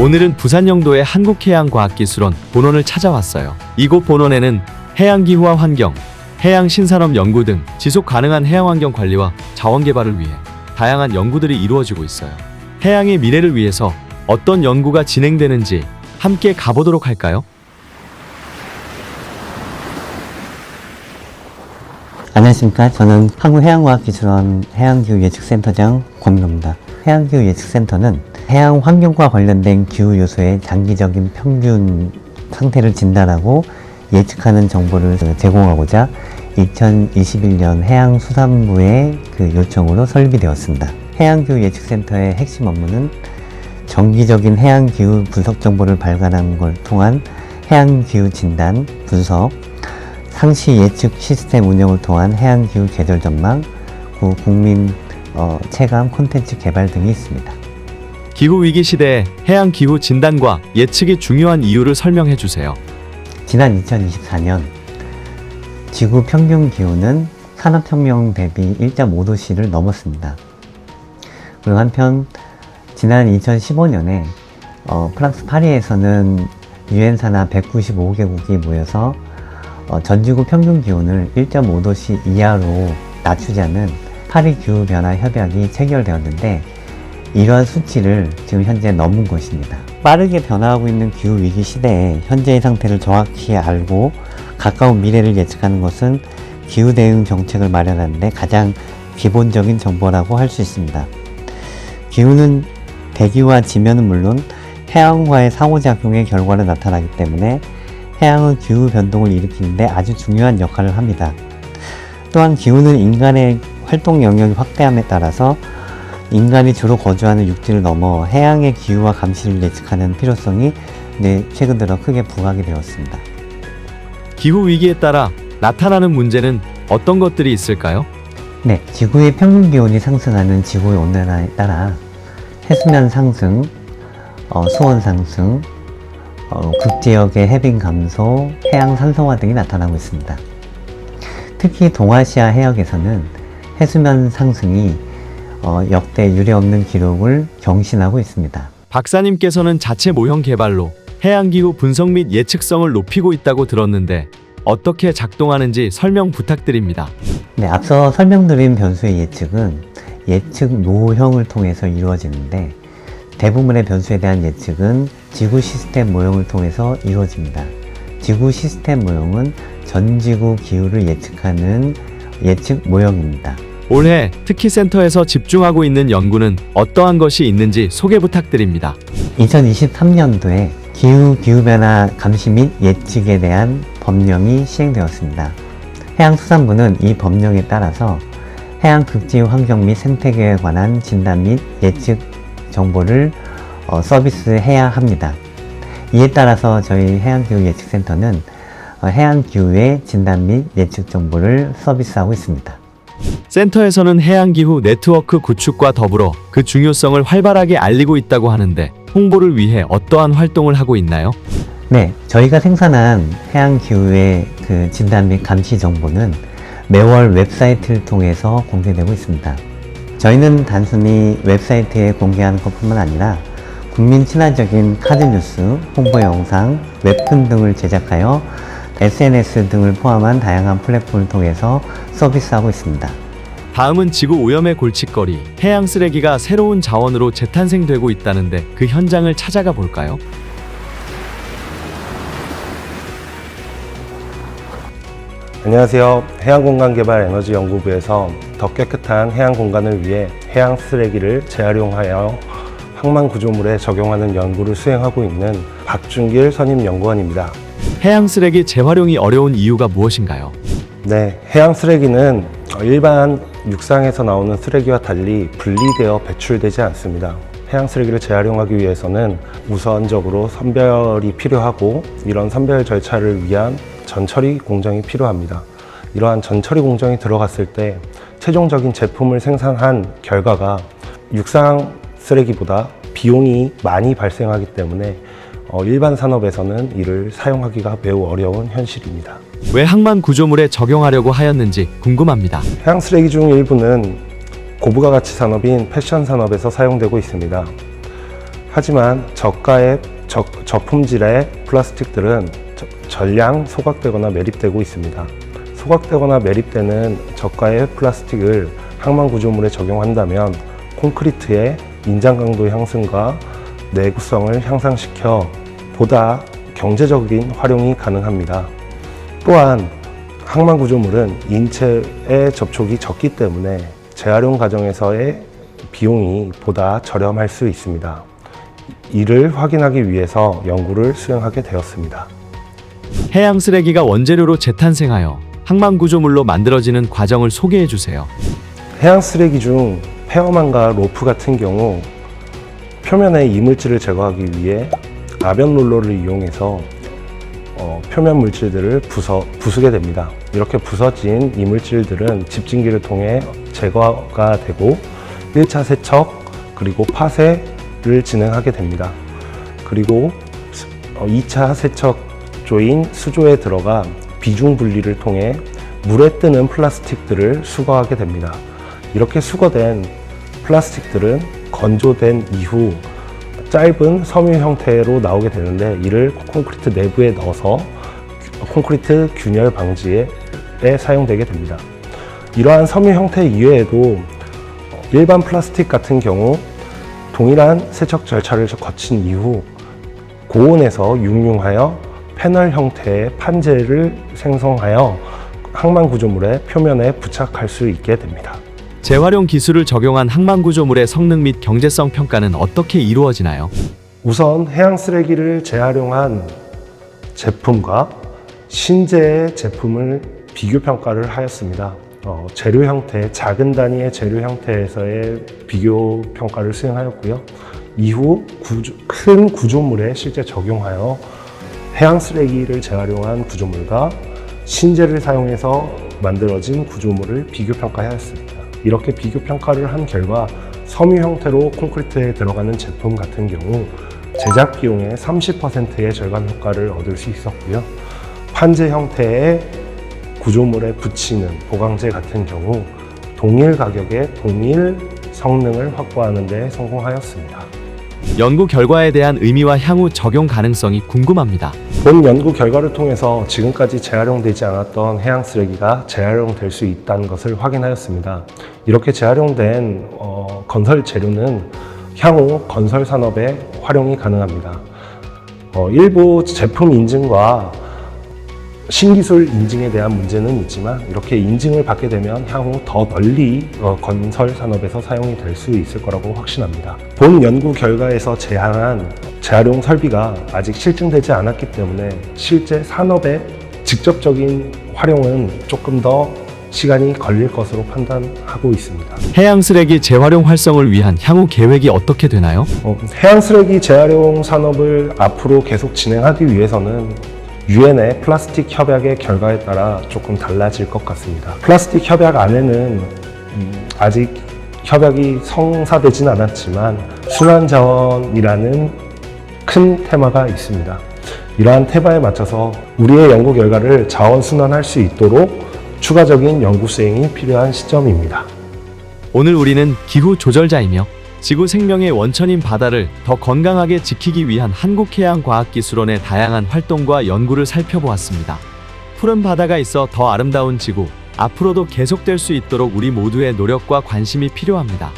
오늘은 부산 영도의 한국해양과학기술원 본원을 찾아왔어요. 이곳 본원에는 해양기후와 환경, 해양신산업 연구 등 지속 가능한 해양환경 관리와 자원개발을 위해 다양한 연구들이 이루어지고 있어요. 해양의 미래를 위해서 어떤 연구가 진행되는지 함께 가보도록 할까요? 안녕하십니까. 저는 한국해양과학기술원 해양기후예측센터장 권명입니다. 해양기후예측센터는 해양 환경과 관련된 기후 요소의 장기적인 평균 상태를 진단하고 예측하는 정보를 제공하고자 2021년 해양수산부의 요청으로 설립되었습니다. 해양기후예측센터의 핵심 업무는 정기적인 해양기후 분석 정보를 발간하는 걸 통한 해양기후 진단, 분석, 상시 예측 시스템 운영을 통한 해양기후 계절 전망, 국민 체감 콘텐츠 개발 등이 있습니다. 기후위기 시대에 해양기후 진단과 예측이 중요한 이유를 설명해 주세요. 지난 2024년 지구 평균 기온은 산업혁명 대비 1.5도씨를 넘었습니다. 그리고 한편 지난 2015년에 프랑스 파리에서는 유엔 산하 195개국이 모여서 전지구 평균 기온을 1.5도씨 이하로 낮추자는 파리 기후변화 협약이 체결되었는데 이러한 수치를 지금 현재 넘은 것입니다. 빠르게 변화하고 있는 기후위기 시대에 현재의 상태를 정확히 알고 가까운 미래를 예측하는 것은 기후대응 정책을 마련하는 데 가장 기본적인 정보라고 할 수 있습니다. 기후는 대기와 지면은 물론 해양과의 상호작용의 결과로 나타나기 때문에 해양은 기후 변동을 일으키는 데 아주 중요한 역할을 합니다. 또한 기후는 인간의 활동 영역이 확대함에 따라서 인간이 주로 거주하는 육지를 넘어 해양의 기후와 감시를 예측하는 필요성이 최근 들어 크게 부각이 되었습니다. 기후위기에 따라 나타나는 문제는 어떤 것들이 있을까요? 네, 지구의 평균 기온이 상승하는 지구의 온난화에 따라 해수면 상승, 수온 상승, 극지역의 해빙 감소, 해양 산소화 등이 나타나고 있습니다. 특히 동아시아 해역에서는 해수면 상승이 역대 유례없는 기록을 경신하고 있습니다. 박사님께서는 자체 모형 개발로 해양기후 분석 및 예측성을 높이고 있다고 들었는데 어떻게 작동하는지 설명 부탁드립니다. 네, 앞서 설명드린 변수의 예측은 예측 모형을 통해서 이루어지는데 대부분의 변수에 대한 예측은 지구 시스템 모형을 통해서 이루어집니다. 지구 시스템 모형은 전지구 기후를 예측하는 예측 모형입니다. 올해 특히 센터에서 집중하고 있는 연구는 어떠한 것이 있는지 소개 부탁드립니다. 2023년도에 기후변화 감시 및 예측에 대한 법령이 시행되었습니다. 해양수산부는 이 법령에 따라서 해양 극지후 환경 및 생태계에 관한 진단 및 예측 정보를 서비스해야 합니다. 이에 따라서 저희 해양기후예측센터는 해양기후의 진단 및 예측 정보를 서비스하고 있습니다. 센터에서는 해양기후 네트워크 구축과 더불어 그 중요성을 활발하게 알리고 있다고 하는데 홍보를 위해 어떠한 활동을 하고 있나요? 네, 저희가 생산한 해양기후의 진단 및 감시 정보는 매월 웹사이트를 통해서 공개되고 있습니다. 저희는 단순히 웹사이트에 공개하는 것뿐만 아니라 국민 친화적인 카드뉴스, 홍보 영상, 웹툰 등을 제작하여 SNS 등을 포함한 다양한 플랫폼을 통해서 서비스하고 있습니다. 다음은 지구 오염의 골칫거리, 해양 쓰레기가 새로운 자원으로 재탄생되고 있다는데 그 현장을 찾아가 볼까요? 안녕하세요. 해양공간개발에너지연구부에서 더 깨끗한 해양공간을 위해 해양 쓰레기를 재활용하여 항만 구조물에 적용하는 연구를 수행하고 있는 박준길 선임연구원입니다. 해양 쓰레기 재활용이 어려운 이유가 무엇인가요? 네, 해양 쓰레기는 일반 육상에서 나오는 쓰레기와 달리 분리되어 배출되지 않습니다. 해양 쓰레기를 재활용하기 위해서는 우선적으로 선별이 필요하고 이런 선별 절차를 위한 전처리 공정이 필요합니다. 이러한 전처리 공정이 들어갔을 때 최종적인 제품을 생산한 결과가 육상 쓰레기보다 비용이 많이 발생하기 때문에 일반 산업에서는 이를 사용하기가 매우 어려운 현실입니다. 왜 항만 구조물에 적용하려고 하였는지 궁금합니다. 해양 쓰레기 중 일부는 고부가가치 산업인 패션 산업에서 사용되고 있습니다. 하지만 저가의 저품질의 플라스틱들은 전량 소각되거나 매립되고 있습니다. 소각되거나 매립되는 저가의 플라스틱을 항만 구조물에 적용한다면 콘크리트의 인장 강도 향상과 내구성을 향상시켜 보다 경제적인 활용이 가능합니다. 또한 항만 구조물은 인체의 접촉이 적기 때문에 재활용 과정에서의 비용이 보다 저렴할 수 있습니다. 이를 확인하기 위해서 연구를 수행하게 되었습니다. 해양 쓰레기가 원재료로 재탄생하여 항만 구조물로 만들어지는 과정을 소개해 주세요. 해양 쓰레기 중 폐어망과 로프 같은 경우 표면의 이물질을 제거하기 위해 아변 롤러를 이용해서 표면 물질들을 부수게 됩니다. 이렇게 부서진 이물질들은 집진기를 통해 제거가 되고 1차 세척 그리고 파쇄를 진행하게 됩니다. 그리고 2차 세척조인 수조에 들어가 비중 분리를 통해 물에 뜨는 플라스틱들을 수거하게 됩니다. 이렇게 수거된 플라스틱들은 건조된 이후 짧은 섬유 형태로 나오게 되는데 이를 콘크리트 내부에 넣어서 콘크리트 균열 방지에 사용되게 됩니다. 이러한 섬유 형태 이외에도 일반 플라스틱 같은 경우 동일한 세척 절차를 거친 이후 고온에서 육융하여 패널 형태의 판재를 생성하여 항만 구조물의 표면에 부착할 수 있게 됩니다. 재활용 기술을 적용한 항만 구조물의 성능 및 경제성 평가는 어떻게 이루어지나요? 우선 해양 쓰레기를 재활용한 제품과 신재의 제품을 비교 평가를 하였습니다. 재료 형태, 작은 단위의 재료 형태에서의 비교 평가를 수행하였고요. 이후 큰 구조물에 실제 적용하여 해양 쓰레기를 재활용한 구조물과 신재를 사용해서 만들어진 구조물을 비교 평가하였습니다. 이렇게 비교 평가를 한 결과 섬유 형태로 콘크리트에 들어가는 제품 같은 경우 제작 비용의 30%의 절감 효과를 얻을 수 있었고요. 판재 형태의 구조물에 붙이는 보강재 같은 경우 동일 가격에 동일 성능을 확보하는 데 성공하였습니다. 연구 결과에 대한 의미와 향후 적용 가능성이 궁금합니다. 본 연구 결과를 통해서 지금까지 재활용되지 않았던 해양 쓰레기가 재활용될 수 있다는 것을 확인하였습니다. 이렇게 재활용된 건설 재료는 향후 건설 산업에 활용이 가능합니다. 일부 제품 인증과 신기술 인증에 대한 문제는 있지만 이렇게 인증을 받게 되면 향후 더 널리 건설 산업에서 사용이 될 수 있을 거라고 확신합니다. 본 연구 결과에서 제안한 재활용 설비가 아직 실증되지 않았기 때문에 실제 산업의 직접적인 활용은 조금 더 시간이 걸릴 것으로 판단하고 있습니다. 해양 쓰레기 재활용 활성을 위한 향후 계획이 어떻게 되나요? 해양 쓰레기 재활용 산업을 앞으로 계속 진행하기 위해서는 유엔의 플라스틱 협약의 결과에 따라 조금 달라질 것 같습니다. 플라스틱 협약 안에는 아직 협약이 성사되진 않았지만 순환자원이라는 큰 테마가 있습니다. 이러한 테마에 맞춰서 우리의 연구 결과를 자원 순환할 수 있도록 추가적인 연구 수행이 필요한 시점입니다. 오늘 우리는 기후 조절자이며 지구 생명의 원천인 바다를 더 건강하게 지키기 위한 한국해양과학기술원의 다양한 활동과 연구를 살펴보았습니다. 푸른 바다가 있어 더 아름다운 지구, 앞으로도 계속될 수 있도록 우리 모두의 노력과 관심이 필요합니다.